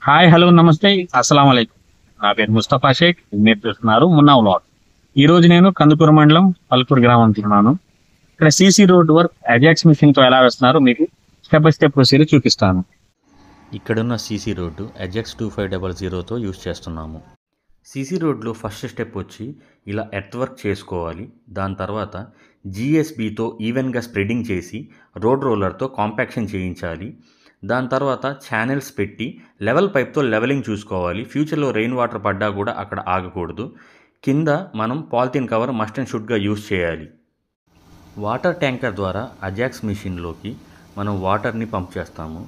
Hi hello నమస్తే అస్సలం అయికు. నా పేరు ముస్తఫా షేక్. మీరు చూస్తున్నారు మున్నా వ్లాగ్. ఈ రోజు నేను కందుకూరు మండలం పల్కూరు గ్రామం తిన్నాను. ఇక్కడ CC road work Ajax machine తో ఎలా వేస్తున్నారో మీకు స్టెప్ బై స్టెప్ ప్రొసీజర్ చూపిస్తాను. ఇక్కడున్న సీసీ రోడ్డు అజెక్స్ 2500తో యూజ్ చేస్తున్నాము. సీసీ రోడ్లో ఫస్ట్ స్టెప్ వచ్చి ఇలా ఎర్త్ వర్క్ చేసుకోవాలి. దాని తర్వాత జీఎస్బీతో ఈవెన్గా స్ప్రెడింగ్ చేసి రోడ్ రోలర్తో కాంపాక్షన్ చేయించాలి. దాని తర్వాత ఛానల్స్ పెట్టి లెవెల్ పైప్తో లెవెలింగ్ చూసుకోవాలి. ఫ్యూచర్లో రెయిన్ వాటర్ పడ్డా కూడా అక్కడ ఆగకూడదు. కింద మనం పాలిథిన్ కవర్ మస్ట్ అండ్ షుడ్గా యూజ్ చేయాలి. వాటర్ ట్యాంకర్ ద్వారా అజాక్స్ మిషన్లోకి మనం వాటర్ని పంప్ చేస్తాము.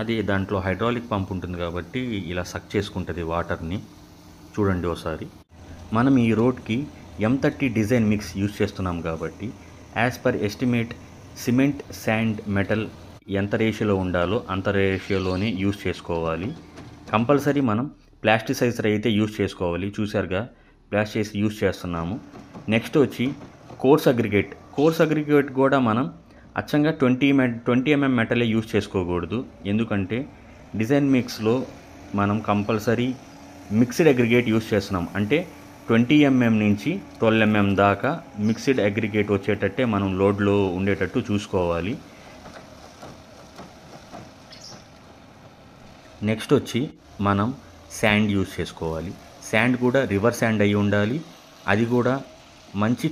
అది దాంట్లో హైడ్రాలిక్ పంప్ ఉంటుంది కాబట్టి ఇలా సక్ చేసుకుంటుంది వాటర్ని. చూడండి ఒకసారి. మనం ఈ రోడ్కి M30 డిజైన్ మిక్స్ యూజ్ చేస్తున్నాం కాబట్టి as per estimate cement sand metal ఎంత రేషియోలో ఉండాలో అంత రేషియోలోనే యూజ్ చేసుకోవాలి. కంపల్సరీ మనం ప్లాస్టిసైజర్ అయితే యూజ్ చేసుకోవాలి. చూసారుగా ప్లాస్టిసైజ్ యూజ్ చేస్తున్నాము. నెక్స్ట్ వచ్చి కోర్స్ అగ్రిగేట్ కూడా మనం అచ్చంగా 20 mm మెటలే యూజ్ చేసుకోకూడదు. ఎందుకంటే డిజైన్ మిక్స్లో మనం కంపల్సరీ మిక్స్డ్ అగ్రిగేట్ యూజ్ చేస్తున్నాం. అంటే 20 mm నుంచి 12 mm దాకా మిక్స్డ్ అగ్రిగేట్ వచ్చేటట్టే మనం లోడ్లో ఉండేటట్టు చూసుకోవాలి. నెక్స్ట్ వచ్చి మనం శాండ్ యూజ్ చేసుకోవాలి. శాండ్ కూడా రివర్ శాండ్ అయి ఉండాలి. అది కూడా మంచి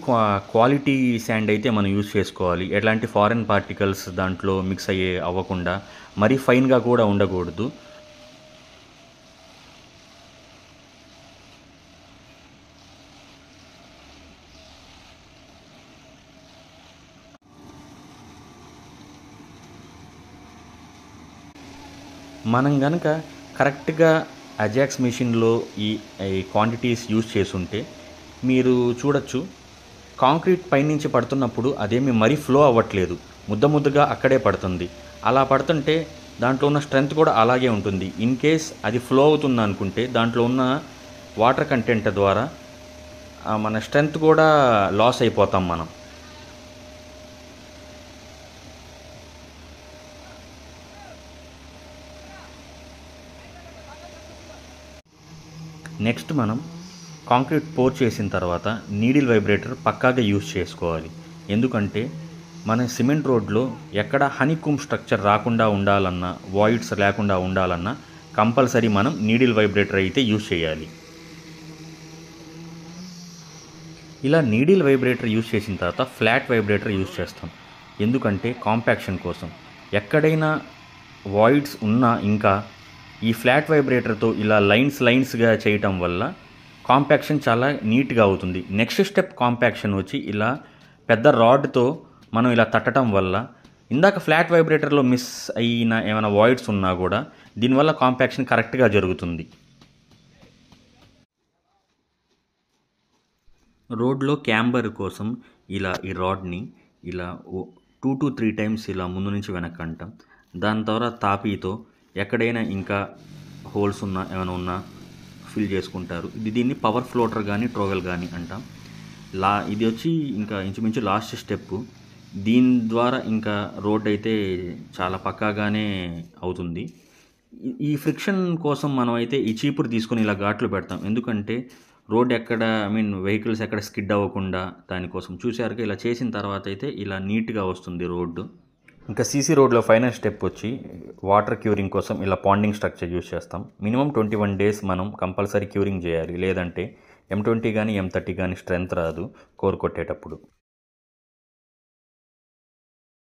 క్వాలిటీ శాండ్ అయితే మనం యూజ్ చేసుకోవాలి. ఎలాంటి ఫారెన్ పార్టికల్స్ దాంట్లో మిక్స్ అవ్వకుండా మరీ ఫైన్గా కూడా ఉండకూడదు. మనం కనుక కరెక్ట్గా అజాక్స్ మిషన్లో ఈ క్వాంటిటీస్ యూజ్ చేసుంటే మీరు చూడొచ్చు, కాంక్రీట్ పైనుంచి పడుతున్నప్పుడు అదేమి మరీ ఫ్లో అవ్వట్లేదు, ముద్దగా అక్కడే పడుతుంది. అలా పడుతుంటే దాంట్లో ఉన్న స్ట్రెంగ్త్ కూడా అలాగే ఉంటుంది. ఇన్ కేస్ అది ఫ్లో అవుతుంది అనుకుంటే దాంట్లో ఉన్న వాటర్ కంటెంట్ ద్వారా మన స్ట్రెంగ్త్ కూడా లాస్ అయిపోతాం మనం. నెక్స్ట్ మనం కాంక్రీట్ పోర్ చేసిన తర్వాత నీడిల్ వైబ్రేటర్ పక్కాగా యూజ్ చేసుకోవాలి. ఎందుకంటే మన సిమెంట్ రోడ్లో ఎక్కడ హనీకూమ్ స్ట్రక్చర్ రాకుండా ఉండాలన్నా, వాయిడ్స్ లేకుండా ఉండాలన్నా కంపల్సరీ మనం నీడిల్ వైబ్రేటర్ అయితే యూజ్ చేయాలి. ఇలా నీడిల్ వైబ్రేటర్ యూజ్ చేసిన తర్వాత ఫ్లాట్ వైబ్రేటర్ యూజ్ చేస్తాం. ఎందుకంటే కాంపాక్షన్ కోసం. ఎక్కడైనా వాయిడ్స్ ఉన్నా ఇంకా ఈ ఫ్లాట్ వైబ్రేటర్తో ఇలా లైన్స్గా చేయటం వల్ల కాంపాక్షన్ చాలా నీట్గా అవుతుంది. నెక్స్ట్ స్టెప్ కాంపాక్షన్ వచ్చి ఇలా పెద్ద రాడ్తో మనం ఇలా తట్టడం వల్ల ఇందాక ఫ్లాట్ వైబ్రేటర్లో మిస్ అయిన ఏమైనా వాయిడ్స్ ఉన్నా కూడా దీనివల్ల కాంపాక్షన్ కరెక్ట్గా జరుగుతుంది. రోడ్లో క్యాంబర్ కోసం ఇలా ఈ రాడ్ని ఇలా 2 to 3 times ఇలా ముందు నుంచి వెనక్కి అంటాం. దాని తర్వాత తాపీతో ఎక్కడైనా ఇంకా హోల్స్ ఏమైనా ఉన్నా ఫిల్ చేసుకుంటారు. దీన్ని పవర్ ఫ్లోటర్ కానీ ట్రోవెల్ కానీ అంటాం. ఇది వచ్చి ఇంకా ఇంచుమించు లాస్ట్ స్టెప్. దీని ద్వారా ఇంకా రోడ్ అయితే చాలా పక్కాగానే అవుతుంది. ఈ ఫ్రిక్షన్ కోసం మనం అయితే ఈ చీపురు తీసుకొని ఇలా ఘాట్లు పెడతాం. ఎందుకంటే రోడ్ ఎక్కడ వెహికల్స్ ఎక్కడ స్కిడ్ అవ్వకుండా దానికోసం. చూసారుగా ఇలా చేసిన తర్వాత అయితే ఇలా నీట్గా వస్తుంది రోడ్డు. ఇంకా సీసీ రోడ్లో ఫైనల్ స్టెప్ వచ్చి వాటర్ క్యూరింగ్ కోసం ఇలా పాండింగ్ స్ట్రక్చర్ యూజ్ చేస్తాం. మినిమం 21 days మనం కంపల్సరీ క్యూరింగ్ చేయాలి. లేదంటే M20 కానీ M30 కానీ స్ట్రెంత్ రాదు కోర్ కొట్టేటప్పుడు.